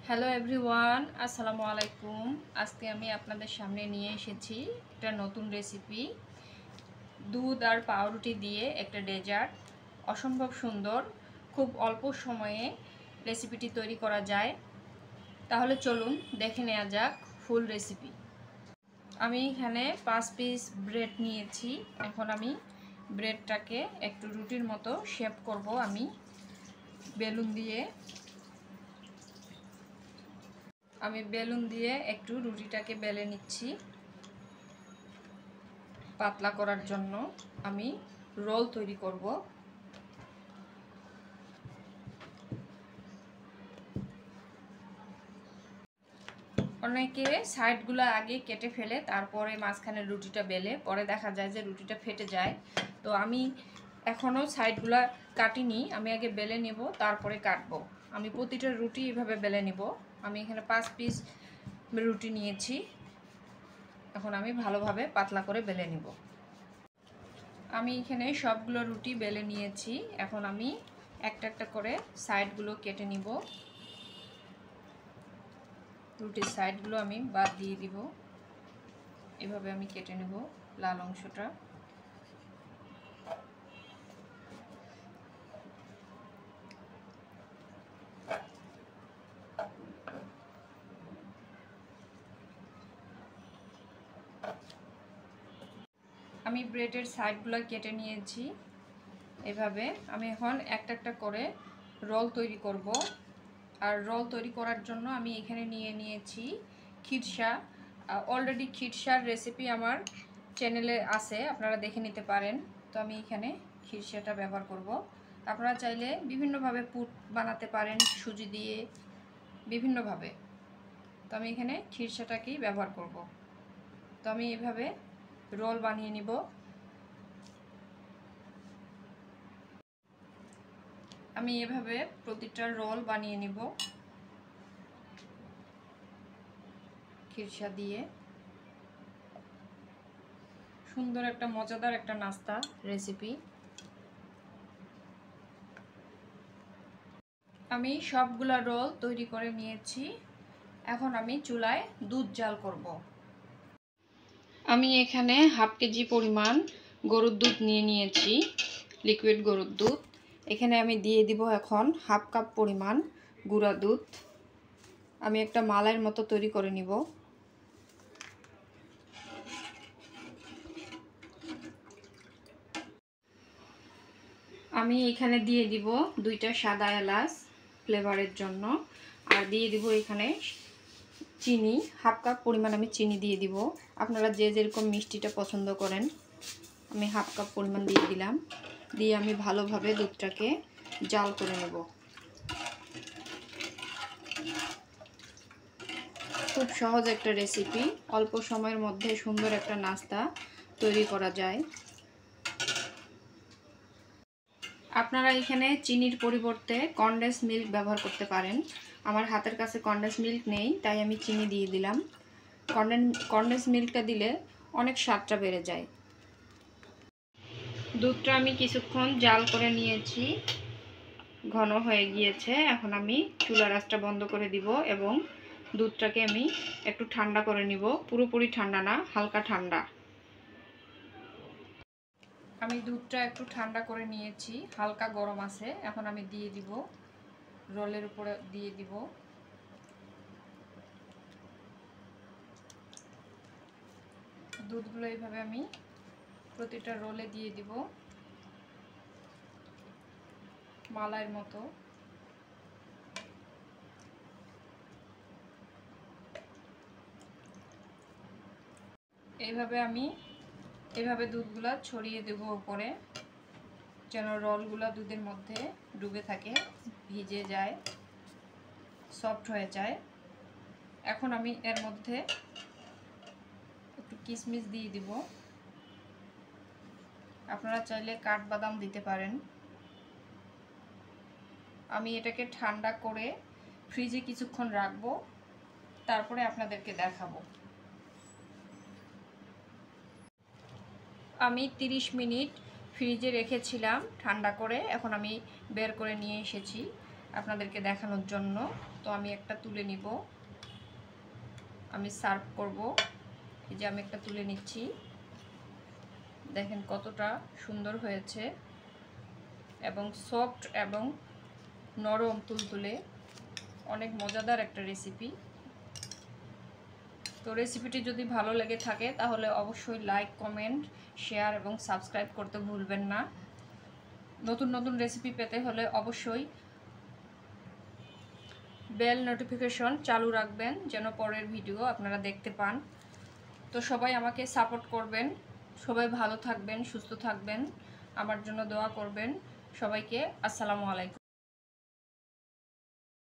Hello everyone, আসসালামু আলাইকুম। আজকে আমি আপনাদের সামনে নিয়ে এসেছি একটা নতুন রেসিপি, দুধ আর পাউরুটি দিয়ে একটা ডেজার্ট। অসম্ভব সুন্দর, খুব অল্প সময়ে রেসিপিটি তৈরি করা যায়। তাহলে চলুন দেখে নেওয়া যাক ফুল রেসিপি। আমি এখানে 5 পিস ব্রেড নিয়েছি। এখন আমি ব্রেডটাকে একটু রুটির মতো শেপ করব। আমি বেলুন দিয়ে একটু রুটিটাকে বেলে নিচ্ছি। পাতলা করার জন্য আমি রোল তৈরি করব। অনেকে সাইডগুলো আগে কেটে ফেলে, তারপরে মাঝখানে রুটিটা বেলে, পরে দেখা যায় যে রুটিটা ফেটে যায়। তো আমি এখনও সাইডগুলো কাটিনি, আমি আগে বেলে নেব, তারপরে কাটবো। আমি প্রতিটা রুটি এইভাবে বেলে নেব। আমি এখানে 5 পিস রুটি নিয়েছি। এখন আমি ভালোভাবে পাতলা করে বেলে নেব। আমি এখানে সবগুলো রুটি বেলে নিয়েছি। এখন আমি একটা একটা করে সাইডগুলো কেটে নিব। রুটির সাইডগুলো আমি বাদ দিয়ে দিব। এভাবে আমি কেটে নেব লাল অংশটা। আমি ব্রেডের সাইডগুলো কেটে নিয়েছি। এভাবে আমি এখন একটা একটা করে রোল তৈরি করব। আর রোল তৈরি করার জন্য আমি এখানে নিয়ে নিয়েছি খিরসা। অলরেডি খিরসার রেসিপি আমার চ্যানেলে আছে, আপনারা দেখে নিতে পারেন। তো আমি এখানে খিরসাটা ব্যবহার করব। আপনারা চাইলে বিভিন্নভাবে পুর বানাতে পারেন, সুজি দিয়ে, বিভিন্নভাবে। তো আমি এখানে খিরসাটাকেই ব্যবহার করব। তো আমি এভাবে রোল বানিয়ে নিব। আমি এভাবে প্রতিটা রোল বানিয়ে নিব খিরসা দিয়ে। সুন্দর একটা মজাদার একটা নাস্তা রেসিপি। আমি সবগুলা রোল তৈরি করে নিয়েছি। এখন আমি চুলায় দুধ জাল করব। আমি এখানে হাফ কেজি পরিমাণ গরুর দুধ নিয়ে নিয়েছি, লিকুইড গরুর দুধ। এখানে আমি দিয়ে দিব এখন হাফ কাপ পরিমাণ গুঁড়া দুধ। আমি একটা মালাইয়ের মতো তৈরি করে নিব। আমি এখানে দিয়ে দিব 2টা সাদা এলাচ ফ্লেভারের জন্য, আর দিয়ে দিব এখানে চিনি, হাফ কাপ পরিমাণ আমি চিনি দিয়ে দিব। আপনারা যে যেরকম মিষ্টিটা পছন্দ করেন, আমি হাফ কাপ পরিমাণ দিয়ে দিলাম। দিয়ে আমি ভালোভাবে দুধটাকে জাল করে নেব। খুব সহজ একটা রেসিপি, অল্প সময়ের মধ্যে সুন্দর একটা নাস্তা তৈরি করা যায়। আপনারা এখানে চিনির পরিবর্তে কনডেন্স মিল্ক ব্যবহার করতে পারেন। আমার হাতের কাছে কনডেন্স মিল্ক নেই, তাই আমি চিনি দিয়ে দিলাম। কনডেন্স মিল্কটা দিলে অনেক স্বাদটা বেড়ে যায়। দুধটা আমি কিছুক্ষণ জাল করে নিয়েছি, ঘন হয়ে গিয়েছে। এখন আমি চুলার আঁচটা বন্ধ করে দিব এবং দুধটাকে আমি একটু ঠান্ডা করে নিব। পুরোপুরি ঠান্ডা না, হালকা ঠান্ডা। আমি দুধটা একটু ঠান্ডা করে নিয়েছি, হালকা গরম আছে। এখন আমি দিয়ে দিব, রোলের উপরে দিয়ে দিব। দুধগুলো এইভাবে আমি প্রতিটা রোলে দিয়ে দিব, মালাইয়ের মতো। এইভাবে দুধগুলা ছড়িয়ে দেব উপরে, যেন রোলগুলা দুধের মধ্যে ডুবে থাকে, ভিজে যায়, সফট হয়ে যায়। এখন আমি এর মধ্যে একটু কিশমিশ দিয়ে দিব। আপনারা চাইলে কাঠবাদাম দিতে পারেন। আমি এটাকে ঠান্ডা করে ফ্রিজে কিছুক্ষণ রাখবো, তারপরে আপনাদেরকে দেখাবো। আমি 30 মিনিট ফ্রিজে রেখেছিলাম ঠান্ডা করে। এখন আমি বের করে নিয়ে এসেছি। আপনাদেরকে দেখানোর জন্য। তো আমি একটা তুলে নিব, আমি সার্ভ করব। এই যে আমি একটা তুলে নিচ্ছি, দেখেন কতটা সুন্দর হয়েছে এবং সফট এবং নরম তুলতুলে, অনেক মজাদার একটা রেসিপি। তো রেসিপিটি যদি ভালো লেগে থাকে তাহলে অবশ্যই লাইক, কমেন্ট, শেয়ার এবং সাবস্ক্রাইব করতে ভুলবেন না। নতুন নতুন রেসিপি পেতে হলে অবশ্যই বেল নোটিফিকেশন চালু রাখবেন যেন পরের ভিডিও আপনারা দেখতে পান। তো সবাই আমাকে সাপোর্ট করবেন, সবাই ভালো থাকবেন, সুস্থ থাকবেন, আমার জন্য দোয়া করবেন। সবাইকে আসসালামু আলাইকুম।